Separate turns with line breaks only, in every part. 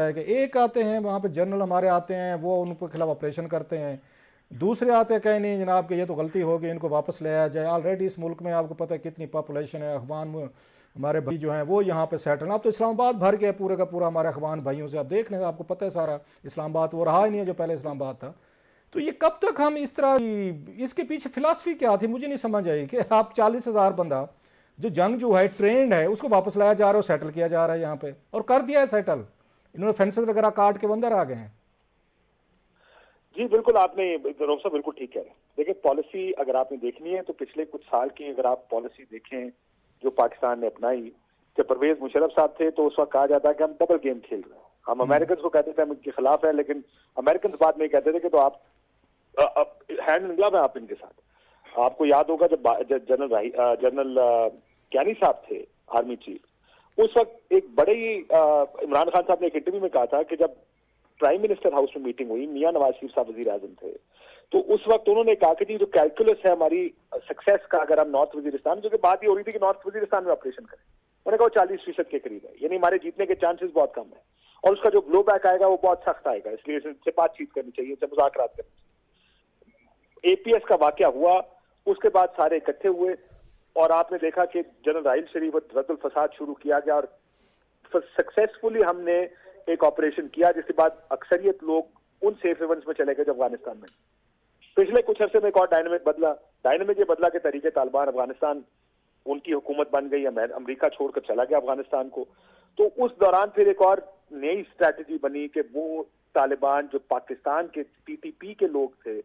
ہے کہ ایک آتے ہیں وہاں پہ جنرل ہمارے آتے ہیں وہ ان کے خلاف آپریشن کرتے ہیں, دوسرے آتے ہیں کہیں نہیں جناب کہ یہ تو غلطی ہو گئی ان کو واپس لے آیا جائے. آلریڈی اس ملک میں آپ کو پتہ ہے کتنی پاپولیشن ہے, افغان ہمارے بھائی جو ہیں وہ یہاں پہ سیٹل. اب تو اسلام آباد بھر گیا پورے کا پورا ہمارے افغان بھائیوں سے. آپ دیکھ لیں, آپ کو پتہ ہے سارا اسلام آباد وہ رہا ہی نہیں ہے جو پہلے اسلام آباد تھا. تو یہ کب تک ہم اس طرح, اس کے پیچھے فلاسفی کیا تھی مجھے نہیں سمجھ آئی کہ آپ 40,000 بندہ جو جنگ جو ہے ٹرینڈ ہے اس کو واپس لایا جا رہا ہے, سیٹل کیا جا رہا ہے یہاں پہ, اور کر دیا ہے سیٹل. انہوں نے فینسز وغیرہ کاٹ کے وہ اندر آ گئے ہیں.
جی بالکل, آپ نے روف صاحب بالکل ٹھیک کہہ رہے ہیں. دیکھیں پالیسی اگر آپ نے دیکھنی ہے تو پچھلے کچھ سال کی اگر آپ پالیسی دیکھیں جو پاکستان نے اپنائی, جب پرویز مشرف صاحب تھے تو اس وقت کہا جاتا ہے کہ ہم ڈبل گیم کھیل رہے ہیں. ہم امریکنز کو کہتے تھے ہم ان کے خلاف ہیں, لیکن امریکنز بعد میں کہتے تھے کہ تو آپ ہینڈ نکلا میں آپ ان کے ساتھ. آپ کو یاد ہوگا جب جنرل کیانی صاحب تھے آرمی چیف, اس وقت ایک بڑے ہی عمران خان صاحب نے ایک انٹرویو میں کہا تھا کہ جب پرائم منسٹر ہاؤس میں میٹنگ ہوئی, میاں نواز شریف صاحب وزیر اعظم تھے, تو اس وقت انہوں نے کہا کہ جی جو کیلکولس ہے ہماری سکسیس کا, اگر ہم نارتھ وزیرستان, جو کہ بات یہ ہو رہی تھی کہ نارتھ وزیرستان میں آپریشن کریں, انہوں نے کہا وہ 40% کے قریب ہے, یعنی ہمارے جیتنے کے چانسز بہت کم ہیں, اور اس کا جو بلو بیک آئے گا وہ بہت سخت آئے گا, اس لیے اس سے بات چیت کرنی چاہیے, اس سے مذاکرات کرنی چاہیے. اے پی ایس کا واقعہ ہوا, اس کے بعد سارے اکٹھے ہوئے, اور آپ نے دیکھا کہ جنرل راحیل شریف رد الفساد شروع کیا گیا, اور سکسیسفلی ہم نے ایک آپریشن کیا, جس کے بعد اکثریت لوگ ان سیف ہیونز میں چلے گئے جو افغانستان میں. پچھلے کچھ عرصے میں ایک اور ڈائنامک یہ بدلا کہ تحریک طالبان افغانستان ان کی حکومت بن گئی, امریکہ چھوڑ کر چلا گیا افغانستان کو. تو اس دوران پھر ایک اور نئی اسٹریٹجی بنی کہ وہ طالبان جو پاکستان کے ٹی ٹی پی کے لوگ تھے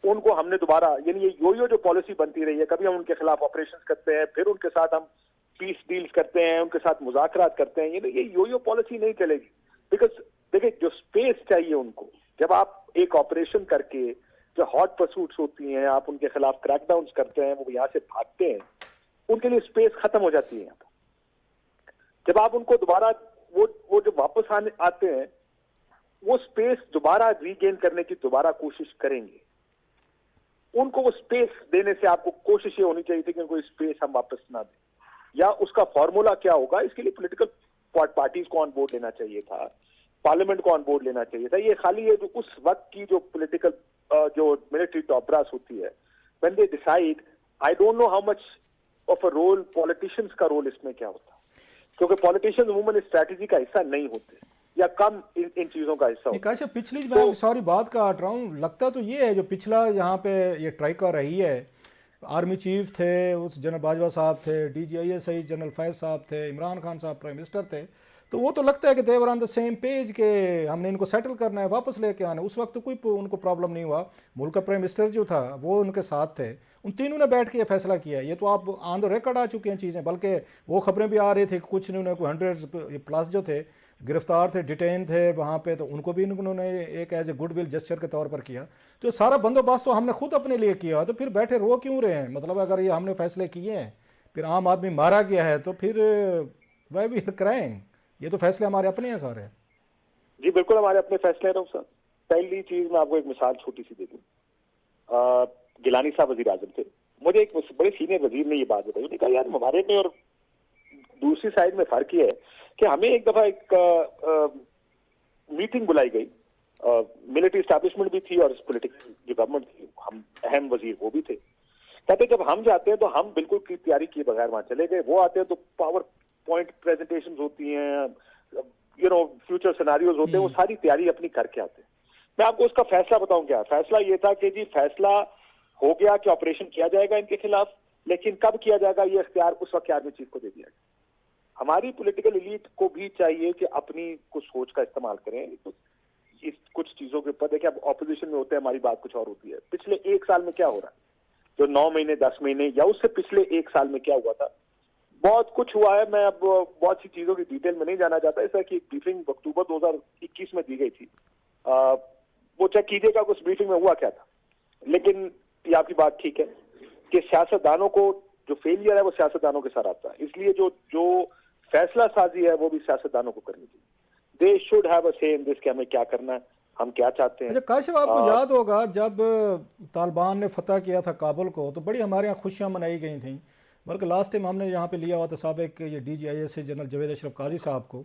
ان کو ہم نے دوبارہ, یعنی یہ یو جو پالیسی بنتی رہی ہے, کبھی ہم ان کے خلاف آپریشن کرتے ہیں, پھر ان کے ساتھ ہم پیس ڈیلز کرتے ہیں, ان کے ساتھ مذاکرات کرتے ہیں. یہ یو پالیسی نہیں چلے گی, بیکاز دیکھیں جو اسپیس چاہیے ان کو, جب آپ ایک آپریشن کر کے جو ہاٹ پرسوٹس ہوتی ہیں آپ ان کے خلاف کریک ڈاؤنز کرتے ہیں, وہ یہاں سے بھاگتے ہیں, ان کے لیے اسپیس ختم ہو جاتی ہے یہاں پر. جب آپ ان کو دوبارہ وہ جو واپس آتے ہیں وہ اسپیس دوبارہ ریگین کرنے کی دوبارہ کوشش کریں گے. ان کو وہ اسپیس دینے سے آپ کو کوشش یہ ہونی چاہیے تھی کہ ان کو اسپیس ہم واپس نہ دیں, یا اس کا فارمولا کیا ہوگا, اس کے لیے پولیٹیکل پارٹیز کو آن بورڈ لینا چاہیے تھا, پارلیمنٹ کو آن بورڈ لینا چاہیے تھا. یہ خالی ہے جو اس وقت کی جو پولیٹیکل جو ملٹری ٹاپ براس ہوتی ہے, when they decide, I don't know how much of a role politicians کا رول اس میں کیا ہوتا, کیونکہ پالیٹیشین عموماً اسٹریٹجی کا حصہ نہیں ہوتے یا کم ان چیزوں کا حصہ ہوتا.
کاشف پچھلی میں سوری بات کاٹ رہا ہوں, لگتا تو یہ ہے جو پچھلا یہاں پہ یہ ٹرائیکا رہی ہے, آرمی چیف تھے اس جنرل باجوہ صاحب تھے, D G I S I General Faiz صاحب تھے, عمران خان صاحب پرائم منسٹر تھے, تو وہ تو لگتا ہے کہ they were on the same page کہ ہم نے ان کو سیٹل کرنا ہے, واپس لے کے آنا. اس وقت تو کوئی ان کو پرابلم نہیں ہوا. ملک کا پرائم منسٹر جو تھا وہ ان کے ساتھ تھے, ان تینوں نے بیٹھ کے یہ فیصلہ کیا. یہ تو آپ آن دا ریکارڈ آ چکی ہیں چیزیں, بلکہ وہ خبریں بھی آ رہی تھیں کہ کچھ انہوں نے کوئی 100+ جو تھے گرفتار تھے, ڈیٹین تھے وہاں پہ, تو ان کو بھی انہوں نے ایک as a good will gesture کے طور پر کیا. تو سارا بندوبست تو ہم نے خود اپنے لیے کیا, تو پھر بیٹھے رو کیوں رہے ہیں؟ مطلب اگر یہ ہم نے فیصلے کیے ہیں, پھر عام آدمی مارا گیا ہے, تو پھر وائی وی آر کرائنگ؟ یہ تو فیصلے ہمارے اپنے ہیں سارے.
جی بالکل ہمارے اپنے فیصلے ہیں سر. پہلی چیز میں آپ کو ایک مثال چھوٹی سی دے دوں. گیلانی صاحب وزیر اعظم تھے, مجھے ایک بڑے سینئر وزیر نے یہ بات بتائی, انہوں نے کہا یار ہمارے میں اور دوسری سائڈ میں فرق یہ ہے کہ ہمیں ایک دفعہ ایک میٹنگ بلائی گئی, ملٹری اسٹیبلشمنٹ بھی تھی اور پولیٹیکل جو گورنمنٹ تھی, ہم اہم وزیر وہ بھی تھے. کہتے جب ہم جاتے ہیں تو ہم بالکل کی تیاری کیے بغیر وہاں چلے گئے, وہ آتے ہیں تو پاور پوائنٹ پریزنٹیشنز ہوتی ہیں, فیوچر سیناریوز ہوتے ہیں, وہ ساری تیاری اپنی کر کے آتے ہیں. میں آپ کو اس کا فیصلہ بتاؤں کیا فیصلہ یہ تھا کہ جی فیصلہ ہو گیا کہ آپریشن کیا جائے گا ان کے خلاف, لیکن کب کیا جائے گا یہ اختیار اس وقت آرمی چیف کو دے دیا گیا. ہماری پولیٹیکل ایلیٹ کو بھی چاہیے کہ اپنی کچھ سوچ کا استعمال کریں. اس کچھ چیزوں کے اوپر دیکھیں, اب اپوزیشن میں ہوتے ہیں ہماری بات کچھ اور ہوتی ہے. پچھلے 1 سال میں کیا ہو رہا ہے, جو 9 مہینے 10 مہینے یا اس سے پچھلے 1 سال میں کیا ہوا تھا, بہت کچھ ہوا ہے. میں اب بہت سی چیزوں کی ڈیٹیل میں نہیں جانا چاہتا. اس طرح کی ایک بریفنگ اکتوبر 2021 میں دی گئی تھی, وہ چیک کیجیے گا کہ اس بریفنگ میں ہوا کیا تھا. لیکن یہ آپ کی بات ٹھیک ہے کہ سیاستدانوں کو جو فیلئر ہے وہ سیاستدانوں کے ساتھ آتا ہے, اس لیے جو فیصلہ سازی ہے وہ بھی سیاستدانوں کو کرنی چاہیے. دے شوڈ ہیو اے سے ان دس کہ ہمیں کیا کرنا ہے, ہم کیا چاہتے ہیں.
کاشف آپ کو یاد ہوگا جب طالبان نے فتح کیا تھا کابل کو, تو بڑی ہمارے یہاں خوشیاں منائی گئی تھیں, بلکہ لاسٹ ٹائم ہم نے یہاں پہ لیا ہوا تھا سابق یہ D G I S General Javed Ashraf Qazi صاحب کو,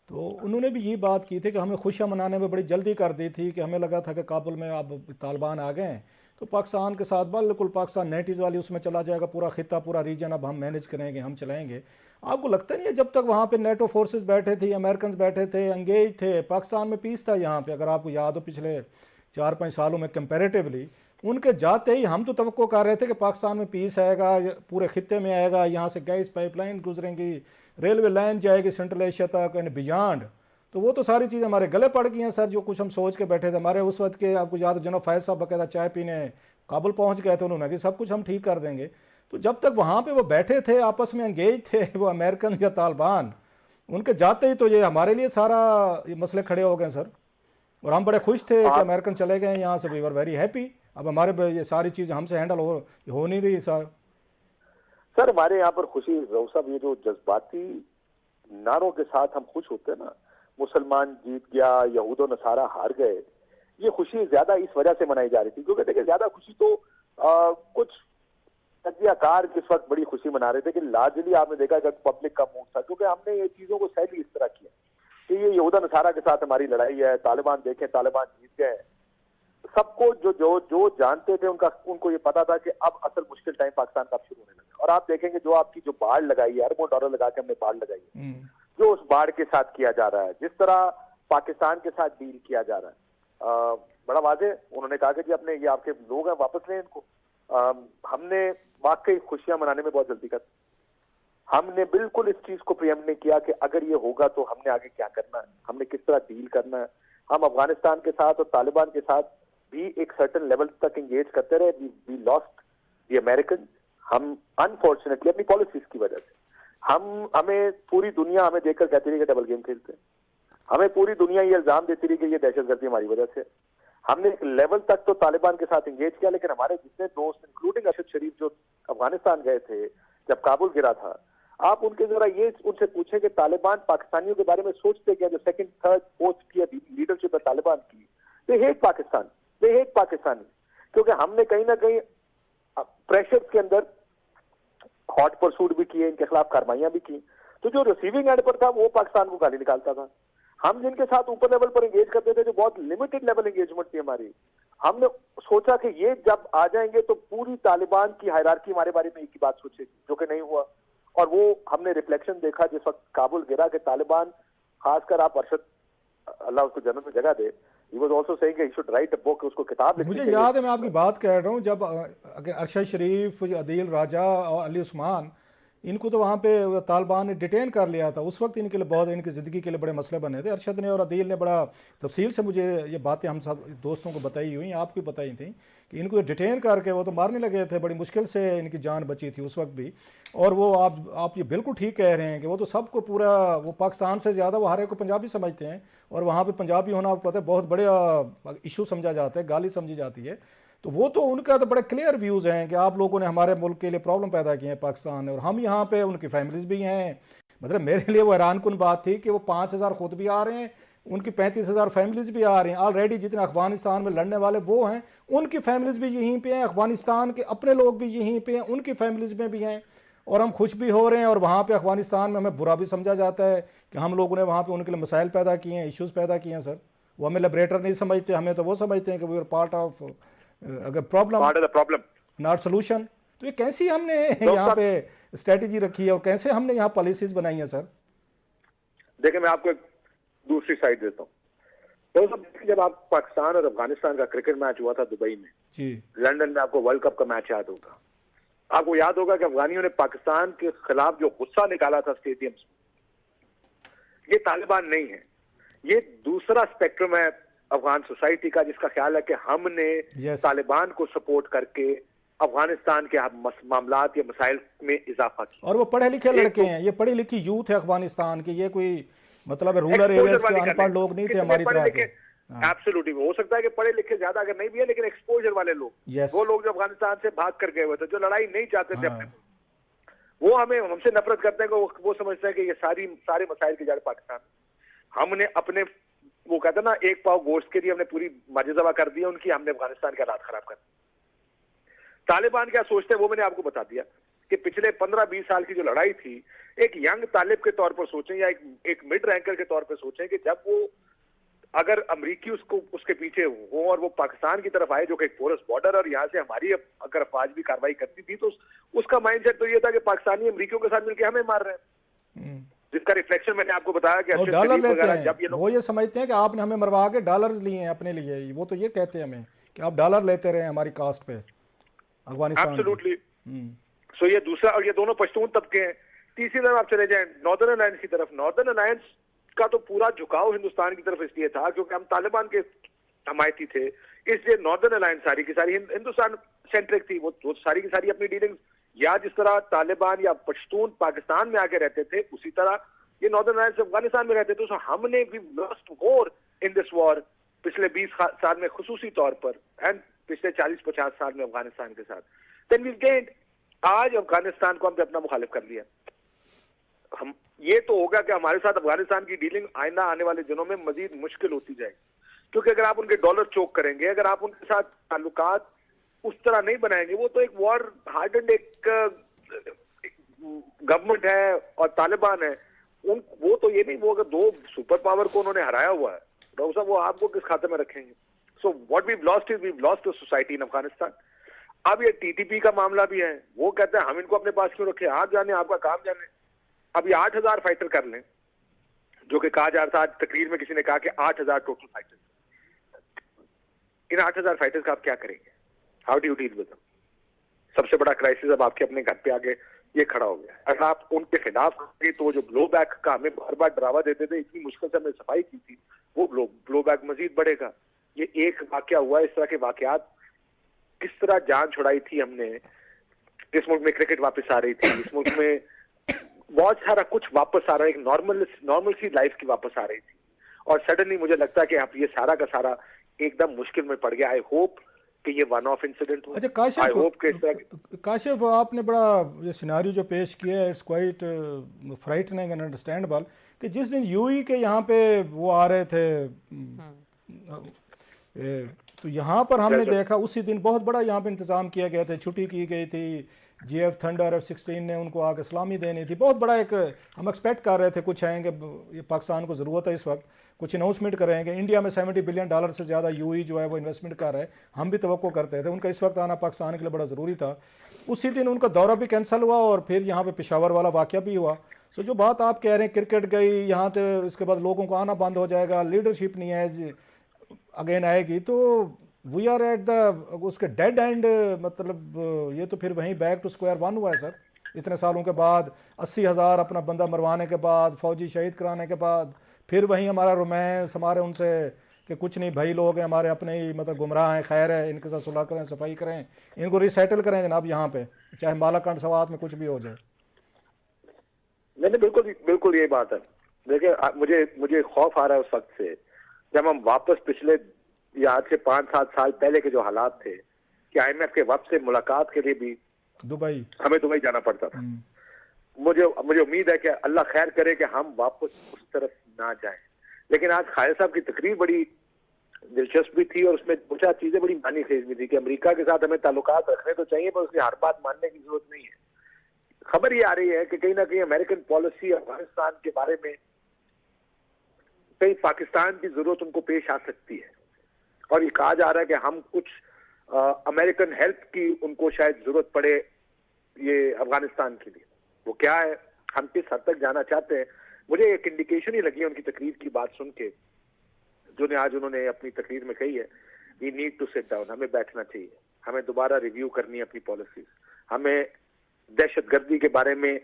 تو انہوں نے بھی یہ بات کی تھی کہ ہمیں خوشیاں منانے میں بڑی جلدی کر دی تھی، کہ ہمیں لگا تھا کہ کابل میں اب طالبان آ گئے ہیں تو پاکستان کے ساتھ بالکل پاکستان نیٹیز والی اس میں چلا جائے گا، پورا خطہ پورا ریجن اب ہم مینیج کریں گے، ہم چلائیں گے۔ آپ کو لگتا نہیں ہے جب تک وہاں پہ نیٹو فورسز بیٹھے تھے، امریکنز بیٹھے تھے، انگیج تھے، پاکستان میں پیس تھا یہاں پہ، اگر آپ کو یاد ہو پچھلے 4-5 سالوں میں کمپیریٹیولی ان کے جاتے ہی ہم تو توقع کر رہے تھے کہ پاکستان میں پیس آئے گا، پورے خطے میں آئے گا، یہاں سے گیس پائپ لائن گزریں گی، ریلوے لائن جائے گی سینٹرل ایشیا تک اینڈ بیانڈ۔ تو وہ تو ساری چیزیں ہمارے گلے پڑ گئی ہیں سر، جو کچھ ہم سوچ کے بیٹھے تھے۔ ہمارے اس وقت کے آپ کو یاد جناب فائز صاحب باقاعدہ چائے پینے کابل پہنچ گئے تھے، انہوں نے کہ سب کچھ ہم ٹھیک کر دیں گے۔ تو جب تک وہاں پہ وہ بیٹھے تھے آپس میں انگیج تھے وہ امریکن یا طالبان، ان کے جاتے ہی تو یہ ہمارے لیے سارا یہ مسئلے کھڑے ہو گئے سر، اور ہم بڑے خوش تھے کہ امریکن چلے گئے یہاں سے، وی ور ویری ہیپی۔ اب ہمارے یہ ساری چیزیں ہم سے ہینڈل ہو نہیں رہی
سر ہمارے یہاں پر خوشی رؤف صاحب، یہ جو جذباتی نعروں کے ساتھ ہم خوش ہوتے ہیں نا، مسلمان جیت گیا، یہود و نصارہ ہار گئے، یہ خوشی زیادہ اس وجہ سے منائی جا رہی تھی کیونکہ دیکھیں زیادہ خوشی تو کچھ تجزیہ کار کس وقت بڑی خوشی منا رہے تھے کہ لارجلی آپ نے دیکھا کہ پبلک کا موڈ تھا، کیونکہ ہم نے یہ چیزوں کو سہلی اس طرح کیا کہ یہ یہود و نصارہ کے ساتھ ہماری لڑائی ہے، طالبان دیکھیں طالبان جیت گئے۔ سب کو جو جانتے تھے ان کو یہ پتا تھا کہ اب اصل مشکل ٹائم پاکستان کا اب شروع ہونے لگا، اور آپ دیکھیں گے جو آپ کی جو باڑ لگائی ہے، اربوں ڈالر لگا کے ہم نے باڑ لگائی ہے، جو اس باڑ کے ساتھ کیا جا رہا ہے، جس طرح پاکستان کے ساتھ ڈیل کیا جا رہا ہے، بڑا واضح انہوں نے کہا کہ جی اپنے یہ آپ کے لوگ ہیں واپس لیں ان کو۔ ہم نے واقعی خوشیاں منانے میں بہت جلدی کر، ہم نے بالکل اس چیز کو پریمپٹ نہیں کیا کہ اگر یہ ہوگا تو ہم نے آگے کیا کرنا ہے، ہم نے کس طرح ڈیل کرنا ہے۔ ہم افغانستان کے ساتھ اور طالبان کے ساتھ بھی ایک سرٹن لیول تک انگیج کرتے رہے، وی لاسٹ دی امریکن۔ ہم انفارچونیٹلی اپنی پالیسیز کی وجہ سے ہمیں پوری دنیا ہمیں دیکھ کر کہتی رہی کہ ڈبل گیم کھیلتے ہیں، ہمیں پوری دنیا یہ الزام دیتی رہی کہ یہ دہشت گردی ہماری وجہ سے۔ ہم نے ایک لیول تک تو طالبان کے ساتھ انگیج کیا، لیکن ہمارے جتنے دوست انکلوڈنگ ارشد شریف جو افغانستان گئے تھے جب کابل گرا تھا، آپ ان کے ذرا یہ ان سے پوچھیں کہ طالبان پاکستانیوں کے بارے میں سوچتے کیا؟ جو سیکنڈ تھرڈ فورتھ کی لیڈرشپ ہے طالبان کی، دے ہیٹ پاکستان، دے ہیٹ پاکستانی، کیونکہ ہم نے کہیں نہ کہیں پریشر کے اندر ہاٹ پرسوٹ بھی کیے، ان کے خلاف کارروائیاں بھی کی، تو جو ریسیونگ اینڈ پر تھا وہ پاکستان کو گالی نکالتا تھا۔ ہم جن کے ساتھ اوپر لیول پر انگیج کرتے تھے جو بہت لمیٹڈ لیول انگیجمنٹ تھی ہماری، ہم نے سوچا کہ یہ جب آ جائیں گے تو پوری طالبان کی ہائرارکی ہمارے بارے میں ایک ہی بات سوچے گی، جو کہ نہیں ہوا۔ اور وہ ہم نے ریفلیکشن دیکھا جس وقت کابل گرا کہ طالبان، خاص کر آپ ارشد اللہ اس کو جنت میں جگہ دے، he was also saying کہ he should write a book، اس کو کتاب لکھنی
مجھے یاد ہے، میں آپ کی بات کہہ رہا ہوں، جب ارشد شریف، عدیل راجہ اور علی عثمان، ان کو تو وہاں پہ طالبان نے ڈیٹین کر لیا تھا، اس وقت ان کے لیے بہت، ان کی زندگی کے لیے بڑے مسئلے بنے تھے۔ ارشد نے اور عدیل نے بڑا تفصیل سے مجھے یہ باتیں ہم سب دوستوں کو بتائی ہوئی، آپ کو بتائی تھیں کہ ان کو ڈیٹین کر کے وہ تو مارنے لگے تھے، بڑی مشکل سے ان کی جان بچی تھی اس وقت بھی۔ اور وہ آپ یہ بالکل ٹھیک کہہ رہے ہیں کہ وہ تو سب کو پورا، وہ پاکستان سے زیادہ وہ ہر ایک کو پنجابی سمجھتے ہیں، اور وہاں پہ پنجابی ہونا آپ کو پتہ ہے بہت بڑے ایشو سمجھا جاتا ہے، گالی سمجھی جاتی ہے۔ تو وہ تو ان کا تو بڑے کلیئر ویوز ہیں کہ آپ لوگوں نے ہمارے ملک کے لیے پرابلم پیدا کی ہیں پاکستان نے، اور ہم یہاں پہ ان کی فیملیز بھی ہیں۔ مطلب میرے لیے وہ حیران کن بات تھی کہ وہ 5,000 خود بھی آ رہے ہیں، ان کی 35,000 فیملیز بھی آ رہے ہیں، آلریڈی جتنے افغانستان میں لڑنے والے وہ ہیں ان کی فیملیز بھی یہیں پہ ہیں، افغانستان کے اپنے لوگ بھی یہیں پہ ہیں، ان کی فیملیز میں بھی ہیں، اور ہم خوش بھی ہو رہے ہیں۔ اور وہاں پہ افغانستان میں ہمیں برا بھی سمجھا جاتا ہے کہ ہم لوگوں نے وہاں پہ ان کے لیے مسائل پیدا کیے ہیں، ایشوز پیدا کیے ہیں سر۔ وہ ہمیں لبریٹر نہیں سمجھتے، ہمیں تو وہ سمجھتے ہیں کہ وی آر پارٹ آف اگر پرابلم ناٹ سولوشن۔ تو یہ کیسی ہم نے یہاں پہ اسٹریٹجی رکھی ہے اور کیسے ہم نے یہاں پالیسیز بنائی ہیں سر؟
دیکھیں میں آپ کو ایک دوسری سائڈ دیتا ہوں۔ جب آپ پاکستان اور افغانستان کا کرکٹ میچ ہوا تھا دبئی میں،
جی
لندن میں، آپ کو ورلڈ کپ کا میچ یاد ہوگا، آپ کو یاد ہوگا کہ افغانیوں نے پاکستان کے خلاف جو غصہ نکالا تھا اسٹیڈیم سے، یہ طالبان نہیں ہے، یہ دوسرا اسپیکٹرم ہے افغان سوسائٹی کا، جس کا خیال ہے کہ ہم نے طالبان کو سپورٹ کر کے افغانستان کے معاملات یا مسائل میں اضافہ کیا۔
اور وہ پڑھے لکھے لڑکے ہیں، یہ پڑھی لکھی یوتھ ہے افغانستان کی، یہ کوئی مطلب رورل ایریاز کے ان پڑھ لوگ نہیں تھے ہماری طرح کے۔
ایبسولوٹلی ہو سکتا ہے کہ پڑھے لکھے زیادہ اگر نہیں بھی ہے، لیکن ایکسپوجر والے لوگ، وہ لوگ جو افغانستان سے بھاگ کر گئے ہوئے تھے، جو لڑائی نہیں چاہتے تھے اپنے، وہ ہم سے نفرت کرتے ہیں کہ وہ سمجھتے ہیں کہ یہ سارے مسائل کی جڑ پاکستان۔ ہم نے اپنے، وہ کہتے ہیں نا، ایک پاؤ گوشت کے لیے ہم نے پوری مجزبہ کر دیا ان کی، ہم نے افغانستان کے حالات خراب کر دیے۔ طالبان کیا سوچتے ہیں وہ میں نے آپ کو بتا دیا کہ پچھلے 15-20 سال کی جو لڑائی تھی، ایک ینگ طالب کے طور پر سوچیں یا ایک مڈ رینکر کے طور پر سوچیں کہ جب وہ اگر امریکی اس کے پیچھے ہوں اور وہ پاکستان کی طرف آئے جو کہ ایک پورس بارڈر، اور یہاں سے ہماری اگر افواج بھی کاروائی کرتی تھی تو اس کا مائنڈ سیٹ تو یہ تھا کہ پاکستانی امریکیوں کے ساتھ مل کے ہمیں مار رہے ہیں، جس کا ریفلیکشن میں نے آپ کو بتایا کہ
وہ ڈالر لیتے ہیں، وہ یہ سمجھتے ہیں کہ آپ نے ہمیں مروا کے ڈالرز لیے ہیں اپنے لیے، وہ تو یہ کہتے ہیں ہمیں کہ آپ ڈالر لیتے رہے ہماری کاسٹ پہ افغانستان۔
ایبسولوٹلی۔ سو یہ دوسرا، اور یہ دونوں پشتون طبقے ہیں۔ تیسری طرف آپ چلے جائیں ناردرن الائنس کی طرف، ناردرن الائنس کا تو پورا جھکاؤ ہندوستان کی طرف اس لیے تھا کیونکہ ہم طالبان کے حمایتی تھے، اس لیے ناردرن الائنس ساری کی ساری ہندوستان سینٹرک تھی، وہ ساری کی ساری اپنی ڈیلنگز یا جس طرح طالبان یا پشتون پاکستان میں آ کے رہتے تھے اسی طرح یہ ناردرن الائنس افغانستان میں رہتے تھے۔ تو ہم نے بھی لاسٹ مور ان دس وار پچھلے 20 سال میں خصوصی طور پر، اینڈ پچھلے 40-50 سال میں افغانستان کے ساتھ، دین ویو گینڈ۔ آج افغانستان کو ہم نے اپنا مخالف کر لیا۔ ہم یہ تو ہوگا کہ ہمارے ساتھ افغانستان کی ڈیلنگ آئندہ آنے والے دنوں میں مزید مشکل ہوتی جائے گی، کیونکہ اگر آپ ان کے ڈالر چوک کریں گے، اگر آپ ان کے ساتھ تعلقات اس طرح نہیں بنائیں گے، وہ تو ایک وار ہارڈنڈ ایک گورنمنٹ ہے اور طالبان ہے، وہ تو یہ نہیں، وہ اگر 2 سپر پاور کو انہوں نے ہرایا ہوا ہے ڈاکٹر صاحب، وہ آپ کو کس کھاتے میں رکھیں گے؟ So what we've last is we've lost society in Afghanistan. اب یہ ٹی ٹی پی کا معاملہ بھی ہے، وہ کہتے ہیں ہم ان کو اپنے پاس کیوں رکھیں، آپ جانے، آپ کا کام جانے۔ اب یہ 8,000 فائٹر کر لیں، جو کہ کہا جا رہا تھا، آج تقریر میں کسی نے کہا کہ 8,000 ٹوٹل فائٹر، ان 8,000 فائٹرز کا آپ کیا کریں گے؟ How do you deal with them? سب سے بڑا کرائسس اب آپ کے اپنے گھر پہ آگے یہ کھڑا ہو گیا۔ اگر آپ ان کے خلاف گئے تو جو بلو بیک کا ہمیں بار بار ڈراوا دیتے تھے، اتنی مشکل سے ہم نے صفائی کی تھی، وہ بلو بیک مزید بڑھے گا۔ یہ ایک واقعہ ہوا، اس طرح کے واقعات کس طرح جان چھڑائی تھی ہم نے، اس ملک میں کرکٹ واپس آ رہی تھی، اس ملک میں بہت سارا کچھ واپس آ رہا ہے، ایک نارمل سی لائف کی واپس آ رہی تھی، اور سڈنلی مجھے لگتا ہے کہ اب یہ سارا کا سارا ایک دم مشکل میں پڑ گیا۔ آئی ہوپ کہ یہ ون آف انسیڈنٹ ہو۔
اچھا کاشف، آپ نے بڑا یہ سیناریو جو پیش کیا ہے، اٹس کوائٹ فرائٹننگ اینڈ انڈرسٹینڈیبل، کہ جس دن یو ای کے یہاں پہ وہ آ رہے تھے تو یہاں پر ہم نے دیکھا اسی دن بہت بڑا یہاں پہ انتظام کیا گیا تھا، چھٹی کی گئی تھی، جی ایف تھنڈر F-16 نے ان کو آ کے سلامی دینی تھی، بہت بڑا ایک ہم ایکسپیکٹ کر رہے تھے کچھ آئیں گے، یہ پاکستان کو ضرورت ہے اس وقت، کچھ اناؤنسمنٹ کریں گے، انڈیا میں $70 بلین سے زیادہ یو ای جو ہے وہ انویسٹمنٹ کر رہا ہے، ہم بھی توقع کرتے تھے، ان کا اس وقت آنا پاکستان کے لیے بڑا ضروری تھا۔ اسی دن ان کا دورہ بھی کینسل ہوا اور پھر یہاں پہ پشاور والا واقعہ بھی ہوا۔ سو جو بات آپ کہہ رہے ہیں کرکٹ گئی یہاں سے، اس کے بعد لوگوں کو آنا بند ہو جائے گا، لیڈرشپ نہیں ہے اگین آئے گی، تو وی آر ایٹ دا اس کے ڈیڈ اینڈ، مطلب یہ تو پھر وہیں بیک ٹو اسکوائر ون ہوا ہے سر، اتنے سالوں کے بعد 80,000 اپنا بندہ مروانے کے بعد، فوجی شہید کرانے کے بعد، پھر وہیں ہمارا رومانس ہمارے ان سے کہ کچھ نہیں بھائی لوگ ہیں ہمارے اپنے ہی، مطلب گمراہ ہیں، خیر ہے ان کے ساتھ صلح کریں، صفائی کریں، ان کو ریسیٹل کریں جناب یہاں پہ، چاہے مالا کنڈ سوات میں کچھ بھی ہو جائے۔
نہیں بالکل یہ بات ہے۔ دیکھیں مجھے خوف آ رہا ہے اس وقت سے جب ہم واپس پچھلے یا آج سے 5-7 سال پہلے کے جو حالات تھے کہ IMF کے وقت سے ملاقات کے لیے بھی ہمیں دبئی جانا پڑتا تھا۔ مجھے امید ہے کہ اللہ خیر کرے کہ ہم واپس اس طرف نہ جائیں، لیکن آج خالد صاحب کی تقریر بڑی دلچسپ بھی تھی اور اس میں کچھ چیزیں بڑی معنی خیز بھی تھی کہ امریکہ کے ساتھ ہمیں تعلقات رکھنے تو چاہیے پر اس کی ہر بات ماننے کی ضرورت نہیں ہے۔ خبر یہ آ رہی ہے کہ کہیں نہ کہیں امریکن پالیسی افغانستان کے بارے میں کہیں پاکستان کی ضرورت ان کو پیش آ سکتی ہے، اور یہ کہا جا رہا ہے کہ ہم کچھ امریکن ہیلپ کی ان کو شاید ضرورت پڑے یہ افغانستان کے لیے۔ وہ کیا ہے، ہم کس حد تک جانا چاہتے ہیں، مجھے ایک انڈیکیشن ہی لگی ہے ان کی تقریر کی بات سن کے، جو نے آج انہوں نے اپنی تقریر میں کہی ہے، we need to sit down, ہمیں بیٹھنا چاہیے، ہمیں دوبارہ ریویو کرنی ہے اپنی پالیسیز، ہمیں دہشت گردی کے بارے میں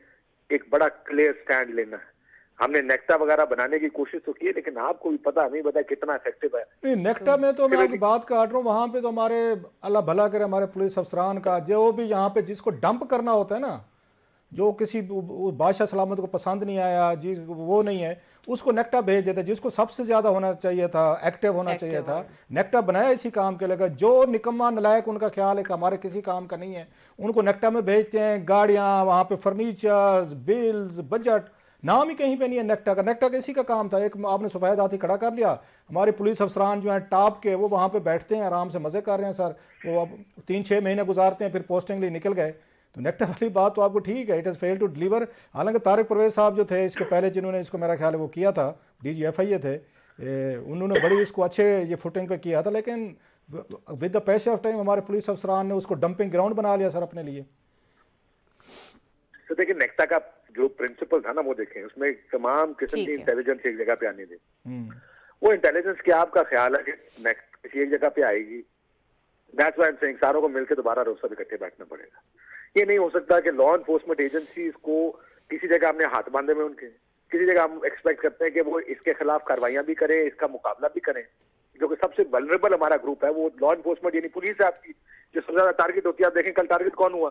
ایک بڑا کلیئر سٹینڈ لینا ہے۔ ہم نے نیکٹا وغیرہ بنانے کی کوشش تو کی ہے، لیکن آپ کو بھی پتا نہیں پتا کتنا افیکٹو ہے۔
نہیں نیکٹا میں تو میں آپ کی بات کاٹ رہا ہوں، وہاں پہ تو ہمارے اللہ بھلا کرے ہمارے پولیس افسران کا جو بھی یہاں پہ جس کو ڈمپ کرنا ہوتا ہے نا، جو کسی بادشاہ سلامت کو پسند نہیں آیا، جس وہ نہیں ہے اس کو نیکٹا بھیج دیتا ہے، جس کو سب سے زیادہ ہونا چاہیے تھا، ایکٹیو ہونا چاہیے تھا، نیکٹا بنایا اسی کام کے لگا۔ جو نکما نلائق ان کا خیال ہے کہ ہمارے کسی کام کا نہیں ہے، ان کو نیکٹا میں بھیجتے ہیں، گاڑیاں وہاں پہ، فرنیچرز، بلز، بجٹ، نام ہی کہیں پہ نہیں ہے نیکٹا کا۔ نیکٹا کا اسی کا کام تھا، ایک آپ نے سفید ہاتھی کھڑا کر لیا، ہمارے پولیس افسران جو ہیں ٹاپ کے، وہ وہاں پہ بیٹھتے ہیں، آرام سے مزے کر رہے ہیں سر، وہ 3-6 مہینے گزارتے ہیں، پھر پوسٹنگ لیے نکل گئے۔ تو نیگیٹو والی بات تو آپ کو ٹھیک ہے, it is fail to deliver. حالانکہ طارق پرویز صاحب جو تھے اس کے پہلے جنہوں نے اس کو میرا خیال ہے وہ کیا تھا, ڈی جی ایف آئی اے تھے, انہوں نے بڑی اس کو اچھے یہ فوٹنگ پہ کیا تھا, لیکن with the pace of time ہمارے پولیس افسران نے اس کو ڈمپنگ گراؤنڈ بنا لیا سر اپنے لیے.
تو دیکھیں نیکٹا کا جو پرنسپل تھا نا وہ دیکھیں, اس میں تمام قسم کی انٹیلیجنس ایک جگہ پہ آنے دیں. وہ انٹیلیجنس کیا آپ کا خیال ہے کہ کسی ایک جگہ پہ آئے گی؟ دیٹس وائی ایم سیئنگ ساروں کو مل کے دوبارہ روز سب اکٹھے بیٹھنا پڑے گا. یہ نہیں ہو سکتا کہ لا انفورسمنٹ ایجنسیز کو کسی جگہ ہم نے ہاتھ باندھے ہوئے ان کے, کسی جگہ ہم ایکسپیکٹ کرتے ہیں کہ وہ اس کے خلاف کاروائیاں بھی کریں, اس کا مقابلہ بھی کریں. جو کہ سب سے ولنریبل ہمارا گروپ ہے وہ لا انفورسمنٹ یعنی پولیس ہے آپ کی, جو سب سے زیادہ ٹارگیٹ ہوتی ہے. آپ دیکھیں کل ٹارگیٹ کون ہوا؟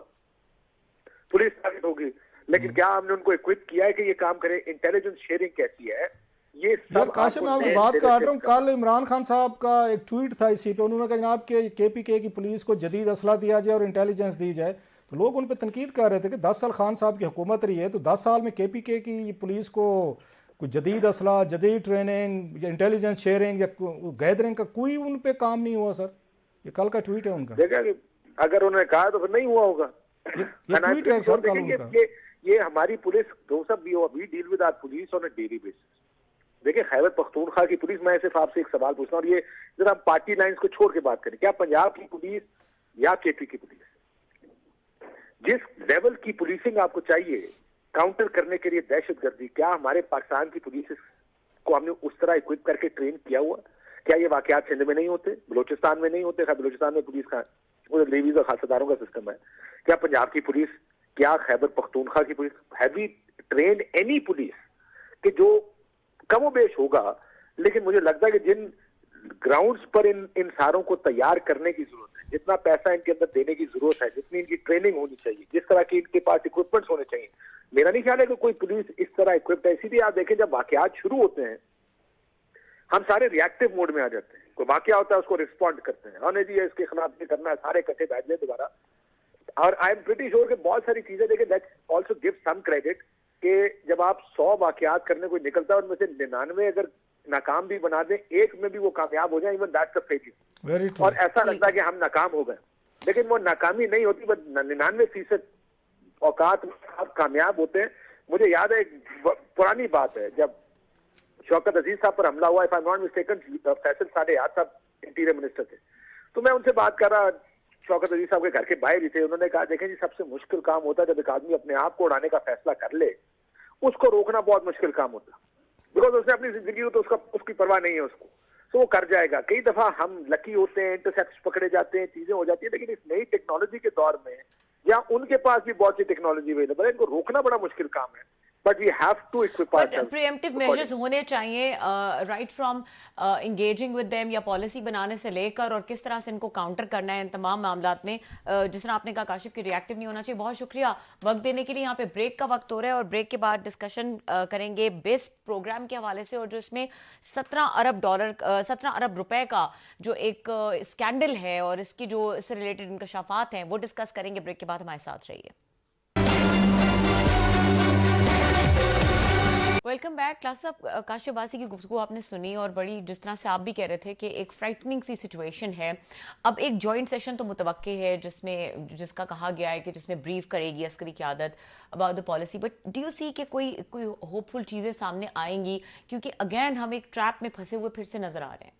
پولیس ٹارگیٹ ہوگی. لیکن کیا ہم نے ان کو اکوپ کیا ہے کہ یہ کام کرے؟ انٹیلیجنس شیئرنگ کیسی ہے یہ سب.
کاشف میں آپ کی بات کر رہا ہوں, کل عمران خان صاحب کا ایک ٹویٹ تھا اسی پہ, انہوں نے کہا جناب کہ کے پی کے کی پولیس کو جدید اسلحہ دیا جائے اور انٹیلیجنس دی جائے. تو لوگ ان پہ تنقید کر رہے تھے کہ 10 سال خان صاحب کی حکومت رہی ہے, تو 10 سال میں کے پی کے کی پولیس کو کوئی جدید اسلحہ, جدید ٹریننگ یا انٹیلیجنس شیئرنگ یا گیدرنگ کا کوئی ان پہ کام نہیں ہوا سر. یہ کل کا ٹویٹ ہے ان کا.
اگر انہوں نے کہا تو پھر نہیں ہوا ہوگا.
یہ ٹویٹ ہے سر کل ان کا.
یہ ہماری پولیس دو سب بھی we deal with our police on a daily basis. دیکھیں خیبر پختونخوا کی پولیس, میں صرف آپ سے ایک سوال پوچھتا ہوں, اور یہ ذرا پارٹی لائنز کو چھوڑ کے بات کریں. کیا پنجاب کی پولیس یا کے پی کی پولیس جس لیول کی پولیسنگ آپ کو چاہیے کاؤنٹر کرنے کے لیے دہشت گردی, کیا ہمارے پاکستان کی پولیس کو ہم نے اس طرح اکوپ کر کے ٹرین کیا ہوا؟ کیا یہ واقعات سندھ میں نہیں ہوتے, بلوچستان میں نہیں ہوتے؟ خیر بلوچستان میں پولیس کا لیویز اور خاصداروں کا سسٹم ہے. کیا پنجاب کی پولیس, کیا خیبر پختونخوا کی police, have we trained any police کہ جو کم و بیش ہوگا؟ لیکن مجھے لگتا ہے کہ جن گراؤنڈز پر ان ساروں کو تیار کرنے کی ضرورت ہے, جتنا پیسہ ان کے اندر دینے کی ضرورت ہے, جتنی ان کی ٹریننگ ہونی چاہیے, جس طرح کی ان کے پاس اکوپمنٹس ہونے چاہیے, میرا نہیں خیال ہے کہ کوئی پولیس اس طرح اکوپڈ ہے. اسی لیے آپ دیکھیں جب واقعات شروع ہوتے ہیں ہم سارے ریئیکٹیو موڈ میں آ جاتے ہیں. کوئی واقعہ ہوتا ہے اس کو رسپونڈ کرتے ہیں, ہاں نہیں جی اس کے خلاف یہ کرنا ہے, سارے اکٹھے بیٹھ جائیں دوبارہ. اور آئی ایم پریٹی شیور کہ بہت ساری چیزیں دیکھیں, let's also give some credit کہ جب آپ 100 واقعات کرنے کو نکلتا ہے ان میں سے 99 اگر ناکام بھی بنا دیں, ایک میں بھی وہ کامیاب ہو جائیں, ایون دیٹس اے فیلئر. اور ایسا لگتا ہے کہ ہم ناکام ہو گئے, لیکن وہ ناکامی نہیں ہوتی, بس 99% اوقات آپ کامیاب ہوتے ہیں. مجھے یاد ہے ایک پرانی بات ہے, جب شوکت عزیز صاحب پر حملہ ہوا, if I'm not mistaken, Faisal صادق صاحب انٹیریئر منسٹر تھے, تو میں ان سے بات کر رہا, شوکت عزیز صاحب کے گھر کے باہر ہی تھے. انہوں نے کہا دیکھیں جی سب سے مشکل کام ہوتا ہے جب ایک آدمی اپنے آپ کو اڑانے کا فیصلہ کر لے, اس کو روکنا بہت مشکل کام ہوتا ہے, بیکاز اس نے اپنی زندگی ہو تو اس کی پرواہ نہیں ہے اس کو, تو وہ کر جائے گا. کئی دفعہ ہم لکی ہوتے ہیں, انٹرسیپٹس پکڑے جاتے ہیں, چیزیں ہو جاتی ہیں, لیکن اس نئی ٹیکنالوجی کے دور میں یا ان کے پاس بھی بہت سی ٹیکنالوجی اویلیبل ہے, ان کو روکنا بڑا مشکل کام ہے. But we have to equip ourselves.
Preemptive measures ہونے چاہیے right from engaging with them یا پالیسی بنانے سے لے کر اور کس طرح سے ان کو کاؤنٹر کرنا ہے ان تمام معاملات میں. جس طرح آپ نے کہا کاشف کی ریئیکٹیو نہیں ہونا چاہیے. بہت شکریہ وقت دینے کے لیے. یہاں پہ بریک کا وقت ہو رہا ہے اور بریک کے بعد ڈسکشن کریں گے بیس پروگرام کے حوالے سے, اور جو اس میں 17 ارب روپے کا جو ایک اسکینڈل ہے اور اس کی جو اس سے ریلیٹڈ انکشافات ہیں وہ ڈسکس کریں گے. بریک کے بعد ہمارے ساتھ رہیے. Welcome back. کلاس صاحب, کاشف عباسی کی گفتگو آپ نے سنی اور بڑی جس طرح سے آپ بھی کہہ رہے تھے کہ ایک فرائٹننگ سی سچویشن ہے. اب ایک جوائنٹ سیشن تو متوقع ہے جس کا کہا گیا ہے کہ جس میں بریف کرے گی عسکری قیادت about the policy, but do you see کہ کوئی ہوپ فل چیزیں سامنے آئیں گی؟ کیونکہ اگین ہم ایک ٹریپ میں پھنسے ہوئے پھر سے نظر آ رہے ہیں.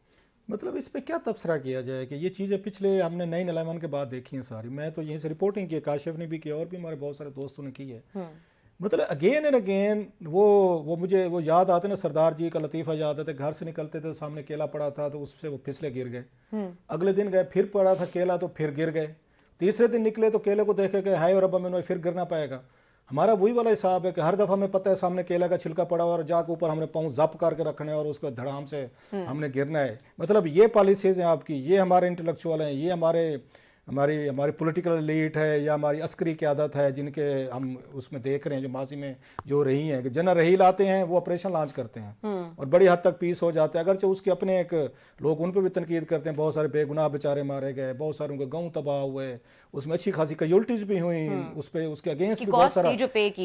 مطلب اس پہ کیا تبصرہ کیا جائے کہ یہ چیزیں پچھلے ہم نے 9/11 کے بعد دیکھی ہیں ساری. میں تو یہیں سے رپورٹنگ کی, کاشف نے بھی کی اور بھی ہمارے بہت سارے دوستوں نے کی ہے. مطلب اگین اینڈ اگین وہ مجھے وہ یاد آتے نا, سردار جی کا لطیفہ یاد آتا ہے. گھر سے نکلتے تھے سامنے کیلا پڑا تھا تو اس سے وہ پھسلے گر گئے. اگلے دن گئے پھر پڑا تھا کیلا تو پھر گر گئے. تیسرے دن نکلے تو کیلے کو دیکھے کہ ہائے اور ربا میں پھر گرنا پائے گا. ہمارا وہی والا حساب ہے کہ ہر دفعہ ہمیں پتہ ہے سامنے کیلا کا چھلکا پڑا اور جا کے اوپر ہم نے پاؤں زپ کر کے رکھنا ہے اور اس کو دھڑام سے ہم نے گرنا ہے. مطلب یہ پالیسیز ہیں آپ کی, یہ ہمارے انٹلیکچوئل ہیں, یہ ہماری پولیٹیکل ایلیٹ ہے یا ہماری عسکری قیادت ہے, جن کے ہم اس میں دیکھ رہے ہیں جو ماضی میں جو رہی ہیں کہ جنرل رحیل آتے ہیں وہ آپریشن لانچ کرتے ہیں اور بڑی حد تک پیس ہو جاتا ہے. اگرچہ اس کے اپنے ایک لوگ ان پہ بھی تنقید کرتے ہیں, بہت سارے بے گناہ بیچارے مارے گئے, بہت ساروں کے گاؤں تباہ ہوئے, اس میں اچھی خاصی کیجولٹیز بھی ہوئیں, اس کے اگینسٹ بھی بہت سارا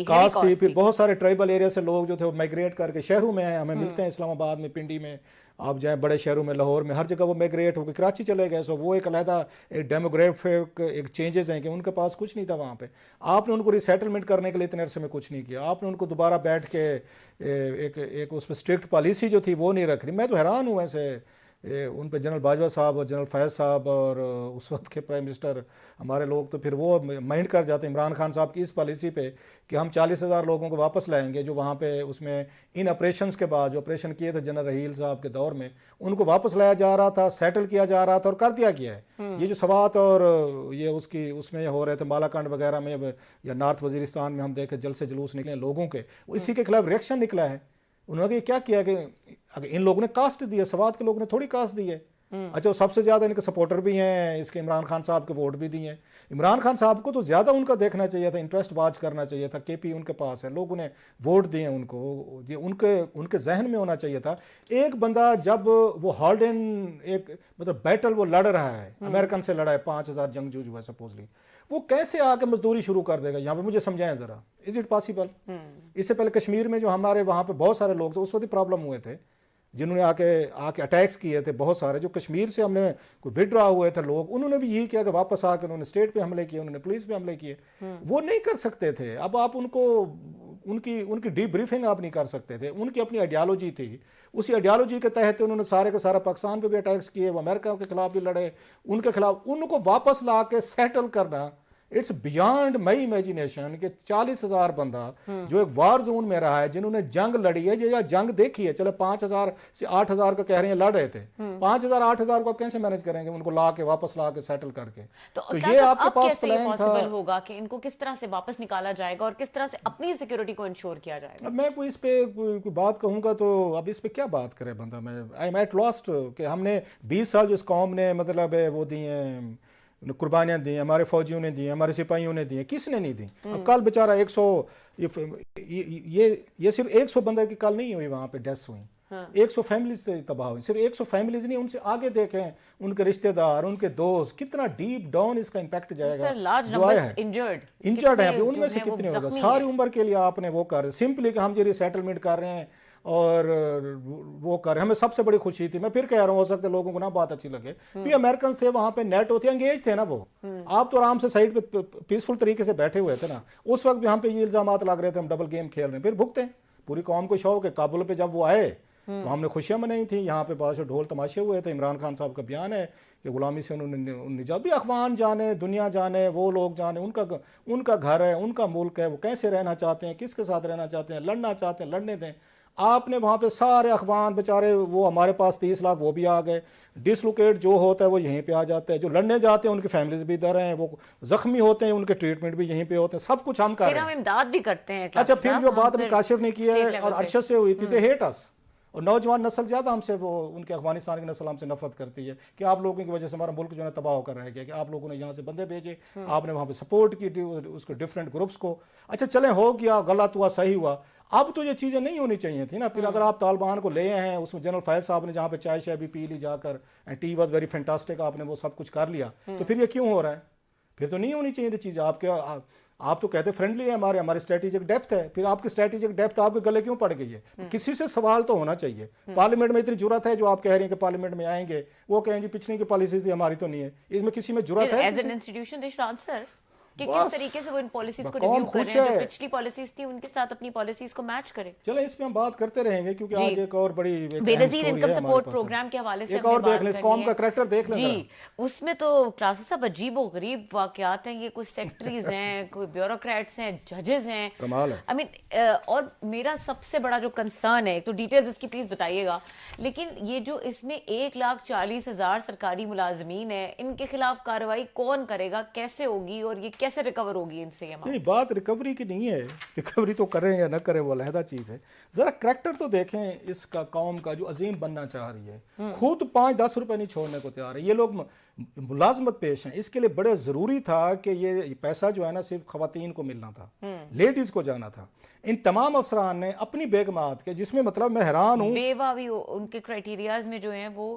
کاسٹ تھی. پھر بہت سارے ٹرائبل ایریا سے لوگ جو تھے وہ مائگریٹ کر کے شہروں میں آئے, ہمیں ملتے ہیں اسلام آباد میں, پنڈی میں, آپ جائیں بڑے شہروں میں، لاہور میں، ہر جگہ وہ میگریٹ ہو کے کراچی چلے گئے. سو وہ ایک علیحدہ ایک ڈیموگرافک ایک چینجز ہیں کہ ان کے پاس کچھ نہیں تھا وہاں پہ. آپ نے ان کو ریسیٹلمنٹ کرنے کے لیے اتنے عرصے میں کچھ نہیں کیا. آپ نے ان کو دوبارہ بیٹھ کے ایک اس پہ اسٹرکٹ پالیسی جو تھی وہ نہیں رکھ رہی. میں تو حیران ہوں ایسے ان پہ جنرل باجوہ صاحب اور جنرل فیض صاحب اور اس وقت کے پرائم منسٹر ہمارے لوگ تو پھر وہ مائنڈ کر جاتے ہیں عمران خان صاحب کی اس پالیسی پہ کہ ہم 40,000 لوگوں کو واپس لائیں گے جو وہاں پہ اس میں ان آپریشنز کے بعد جو آپریشن کیے تھے جنرل رحیل صاحب کے دور میں ان کو واپس لایا جا رہا تھا، سیٹل کیا جا رہا تھا اور کر دیا گیا ہے. یہ جو سوات اور یہ اس میں ہو رہے تھے مالاکنڈ وغیرہ میں یا نارتھ وزیرستان میں ہم دیکھیں جل سے جلوس نکلے لوگوں کے، وہ اسی کے خلاف ریئیکشن نکلا ہے. انہوں نے کیا کیا کہ اگر ان لوگوں نے کاسٹ دی ہے، سوات کے لوگوں نے تھوڑی کاسٹ دی ہے. اچھا وہ سب سے زیادہ ان کے سپورٹر بھی ہیں، اس کے عمران خان صاحب کے ووٹ بھی دیے ہیں. عمران خان صاحب کو تو زیادہ ان کا دیکھنا چاہیے تھا، انٹرسٹ واچ کرنا چاہیے تھا. کے پی ان کے پاس ہے، لوگوں نے ووٹ دیے ان کو، یہ ان کے ذہن میں ہونا چاہیے تھا. ایک بندہ جب وہ ہالڈن ایک مطلب بیٹل وہ لڑ رہا ہے، امریکن سے لڑا ہے، 5,000 جنگجو جو ہے سپوزلی، وہ کیسے آ کے مزدوری شروع کر دے گا یہاں پہ؟ مجھے سمجھائیں ذرا، از اٹ پاسبل؟ اس سے پہلے کشمیر میں جو ہمارے وہاں پہ بہت سارے لوگ تھے اس وقت پرابلم ہوئے تھے جنہوں نے آ کے اٹیکس کیے تھے بہت سارے، جو کشمیر سے ہم نے کوئی ودرا ہوئے تھے لوگ، انہوں نے بھی یہی کیا کہ واپس آ کے انہوں نے اسٹیٹ پہ حملے کیے، انہوں نے پولیس پہ حملے کیے. وہ نہیں کر سکتے تھے. اب آپ ان کو ان کی ڈی بریفنگ آپ نہیں کر سکتے تھے. ان کی اپنی آئیڈیالوجی تھی، اسی آئیڈیالوجی کے تحت انہوں نے سارے کے سارا پاکستان پہ بھی اٹیکس کیے، وہ امریکہ کے خلاف بھی لڑے، ان کے خلاف. ان کو واپس لا کے سیٹل کرنا اٹس بیانڈ مائی امیجینیشن کہ 40,000 بندہ جو ایک وار زون میں رہا ہے، جنہوں نے جنگ لڑی ہے یا جنگ دیکھی ہے. چلے 5,000 سے 8,000 کا کہہ رہے ہیں لڑ رہے تھے، 5,000 8,000 کو آپ کیسے مینج کریں گے ان کو لا کے واپس لا کے سیٹل کر کے؟
تو
یہ آپ کے پاس
کیسے
پلان تھا.
پاسبل ہوگا کہ ان کو کس طرح سے واپس نکالا جائے گا اور کس طرح سے اپنی سیکیورٹی کو انشور کیا جائے گا؟
اب میں کوئی اس پہ کوئی بات کہوں گا تو اب اس پہ کیا بات کرے بندہ. میں آئی ایم ایٹ لاسٹ کہ ہم نے 20 سال جو اس قوم نے مطلب وہ دی ہیں قربانیاں دی ہیں، ہمارے فوجیوں نے دی ہیں، ہمارے سپاہیوں نے دی ہیں، کس نے نہیں دی؟ اب کل بیچارہ 100 یہ صرف 100 بندے کی کل نہیں ہوئی وہاں پہ ڈیتھس ہوئی، 100 فیملیز سے تباہ ہوئی. صرف 100 فیملیز نہیں، ان سے آگے دیکھیں ان کے رشتہ دار، ان کے دوست، کتنا ڈیپ ڈاؤن اس کا امپیکٹ جائے گا. انجرڈ ہیں ان میں سے کتنے ہوگا؟ ساری عمر کے لیے آپ نے وہ کر سمپلی کہ ہم جو ریسیٹلمنٹ کر رہے ہیں اور وہ کر رہے ہیں. ہمیں سب سے بڑی خوشی تھی، میں پھر کہہ رہا ہوں، ہو سکتا ہے لوگوں کو نہ بات اچھی لگے، بھی امریکن سے وہاں پہ نیٹ ہوتے انگیج تھے نا وہ. آپ تو آرام سے سائڈ پہ پیسفل طریقے سے بیٹھے ہوئے تھے نا. اس وقت بھی ہم پہ یہ الزامات لگ رہے تھے ہم ڈبل گیم کھیل رہے ہیں. پھر بھگتے ہیں. پوری قوم کو شوق ہے. کابل پہ جب وہ آئے تو ہم نے خوشیاں منائی تھیں، یہاں پہ بہت سے ڈھول تماشے ہوئے تھے. عمران خان صاحب کا بیان ہے کہ غلامی سے انہوں نے نجات بھی. اخوان جانے، دنیا جانے، وہ لوگ جانے، ان کا گھر ہے، ان کا ملک ہے، وہ کیسے رہنا چاہتے ہیں، کس کے ساتھ رہنا چاہتے ہیں، لڑنا چاہتے ہیں لڑنے دیں. آپ نے وہاں پہ سارے اخوان بیچارے، وہ ہمارے پاس 30 لاکھ وہ بھی آ گئے. ڈسلوکیٹ جو ہوتا ہے وہ یہیں پہ آ جاتا ہے. جو لڑنے جاتے ہیں ان کی فیملیز بھی ادھر ہیں، وہ زخمی ہوتے ہیں ان کے ٹریٹمنٹ بھی یہیں پہ ہوتے ہیں. سب کچھ ہم کر رہے ہیں.
ہم امداد بھی کرتے ہیں.
اچھا پھر جو بات ہمیں کاشف نے کی ہے اور ارشد سے ہوئی تھی، دے ہیٹ اس. اور نوجوان نسل زیادہ ہم سے، وہ ان کے افغانستان کی نسل ہم سے نفرت کرتی ہے کہ آپ لوگوں کی وجہ سے ہمارا ملک جو ہے تباہ ہو کر رہ گیا، کہ آپ لوگوں نے یہاں سے بندے بھیجے، آپ نے وہاں پہ سپورٹ کی اس کو ڈفرینٹ گروپس کو. اچھا چلیں ہو گیا، غلط ہوا، صحیح ہوا. اب تو یہ چیزیں نہیں ہونی چاہیے تھی نا. پھر اگر آپ طالبان کو لے آئے ہیں، اس میں جنرل فیض صاحب نے جہاں پہ چائے شائے بھی پی لی جا کر، ٹی واز ویری فینٹاسٹک، آپ نے وہ سب کچھ کر لیا، تو پھر یہ کیوں ہو رہا ہے؟ پھر تو نہیں ہونی چاہیے تھی چیزیں. آپ تو کہتے فرینڈلی ہے، ہمارے اسٹریٹجک ڈیپتھ ہے. پھر آپ کی اسٹریٹجک ڈیپتھ آپ کے گلے کیوں پڑ گئی ہے؟ کسی سے سوال تو ہونا چاہیے. پارلیمنٹ میں اتنی جرات ہے جو آپ کہہ رہے ہیں کہ پارلیمنٹ میں آئیں گے، وہ کہیں گے پچھلی کی پالیسیز تھی ہماری تو نہیں ہے. اس میں کسی میں جرات ہے
ایز این انسٹیٹیوشن دے شاید سر کہ کس طریقے سے وہ ان پالیسیز کو ریویو کر رہے ہیں، جو پچھلی پالیسیز تھی ان کے ساتھ اپنی پالیسیز کو میچ کریں.
چلیں اس پہ ہم بات کرتے رہیں گے کیونکہ آج ایک اور بڑی
بے نظیر انکم سپورٹ پروگرام کے حوالے سے
ایک اور دیکھ لیں، اس قوم کا کریکٹر دیکھ لیں.
جی اس میں تو کلاسز صاحب عجیب و غریب واقعات ہیں. یہ کچھ سیکٹریز ہیں، کوئی بیوروکریٹس ہیں، ججز ہیں،
کمال ہے.
آئی مین اور میرا سب سے بڑا جو کنسرن ہے، تو ڈیٹیلز اس کی پلیز بتائیے گا، لیکن یہ جو اس میں 1,40,000 سرکاری ملازمین ہیں، ان کے خلاف کارروائی کون کرے گا، کیسے ہوگی اور یہ کیسے ریکور ہوگی ان سے؟
نہیں بات ریکوری کی نہیں ہے، ریکوری تو کریں یا نہ کریں وہ علیحدہ چیز ہے. ذرا کریکٹر تو دیکھیں اس کا، قوم کا جو عظیم بننا چاہ رہی ہے، خود 5-10 روپے نہیں چھوڑنے کو تیار ہے. یہ لوگ ملازمت پیش ہیں. اس کے لیے بڑے ضروری تھا کہ یہ پیسہ جو ہے نا صرف خواتین کو ملنا تھا، لیڈیز کو جانا تھا. ان تمام افسران نے اپنی بیگمات کے، جس میں مطلب میں حیران ہوں،
بیوہ بھی ان کے کرائٹیریاز میں جو ہیں وہ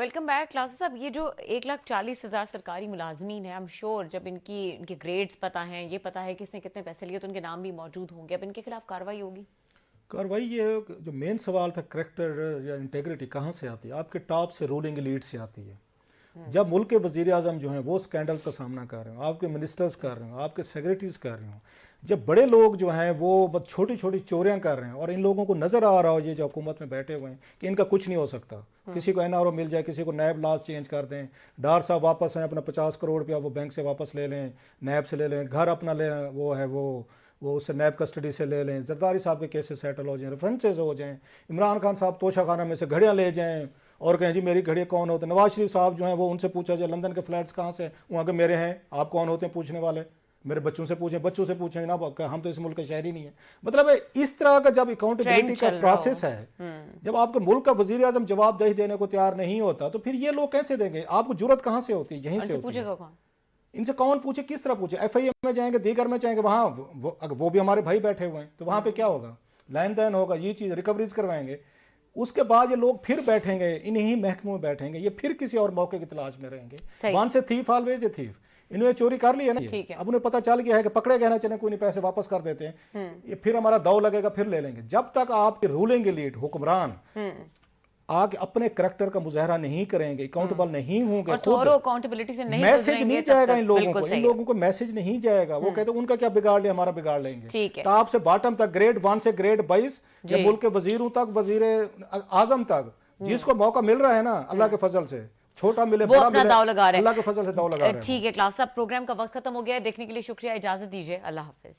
ویلکم بیک کلاس صاحب. یہ جو 1,40,000 سرکاری ملازمین ہیں, ایم شور جب ان کے گریڈز پتہ ہیں, یہ پتہ ہے کس نے کتنے پیسے لیے, تو ان کے نام بھی موجود ہوں گے. اب ان کے خلاف کارروائی ہوگی؟
کارروائی یہ جو مین سوال تھا کریکٹر یا انٹیگریٹی کہاں سے آتی ہے؟ آپ کے ٹاپ سے رولنگ لیڈ سے آتی ہے. جب ملک کے وزیر اعظم جو ہیں وہ اسکینڈلز کا سامنا کر رہے ہوں, آپ کے منسٹرز کر رہے ہوں, آپ کے سیکریٹریز کر رہے ہوں, جب بڑے لوگ جو ہیں وہ بس چھوٹی چھوٹی چوریاں کر رہے ہیں اور ان لوگوں کو نظر آ رہا ہو یہ جو حکومت میں بیٹھے ہوئے ہیں کہ ان کا کچھ نہیں ہو سکتا, کسی کو این آر او مل جائے, کسی کو نیب لاز چینج کر دیں, ڈار صاحب واپس ہیں اپنا 50 کروڑ روپیہ وہ بینک سے واپس لے لیں, نیب سے لے لیں, گھر اپنا لیں, وہ ہے وہ اس سے نیب کسٹڈی سے لے لیں, زرداری صاحب کے کیسز سیٹل ہو جائیں, ریفرنسز ہو جائیں, عمران خان صاحب توشہ خانہ میں سے گھڑیاں لے جائیں اور کہیں جی میری گھڑیاں کون ہوتے ہیں, نواز شریف صاحب جو ہیں وہ ان سے پوچھا جائے لندن کے فلیٹس کہاں سے, وہاں کے میرے ہیں, آپ کون ہوتے ہیں پوچھنے والے, میرے بچوں سے پوچھیں جناب, ہم تو اس ملک کے شہری ہی نہیں ہیں. مطلب اس طرح کا جب اکاؤنٹیبلٹی کا پروسیس ہے, جب آپ کے ملک کا وزیر اعظم جواب دہی دینے کو تیار نہیں ہوتا تو پھر یہ لوگ کیسے دیں گے؟ آپ کو جرت کہاں سے ہوتی ہے؟ یہیں سے ہوتی ہے. ان سے کون پوچھے, کس طرح پوچھے؟ ایف آئی ایم میں جائیں گے, دیگر میں جائیں گے, وہاں وہ بھی ہمارے بھائی بیٹھے ہوئے ہیں, تو وہاں پہ کیا ہوگا؟ لین دین ہوگا, یہ چیز ریکوریز کروائیں گے. اس کے بعد یہ لوگ پھر بیٹھیں گے, انہی محکموں میں بیٹھیں گے, یہ پھر کسی اور موقع کی تلاش میں رہیں گے. وان سے تھیف آلویز اے تھیف. انہوں نے چوری کر لی ہے نا, اب انہیں پتہ چل گیا ہے کہ پکڑے گئے نا, چلیں کوئی نہیں, پیسے واپس کر دیتے ہیں, یہ پھر ہمارا دو لگے گا, پھر لے لیں گے. جب تک آپ کے رولنگ لیڈ حکمران آگے اپنے کریکٹر کا مظاہرہ نہیں کریں گے, اکاؤنٹیبل نہیں ہوں گے, میسج نہیں جائے گا ان لوگوں کو میسج نہیں جائے گا. وہ کہتے ہیں ان کا کیا بگاڑ لیا, ہمارا بگاڑ لیں گے. ٹاپ سے باٹم تک, گریڈ 1 سے گریڈ 22, ملک کے وزیروں تک, وزیر اعظم تک, جس کو موقع مل رہا ہے نا اللہ کے فضل سے, چھوٹا ملے بڑا ملے, اللہ کے فضل سے داؤ لگا رہے ہیں.
ٹھیک ہے کلاس صاحب, پروگرام کا وقت ختم ہو گیا ہے. دیکھنے کے لیے شکریہ, اجازت دیجیے, اللہ حافظ.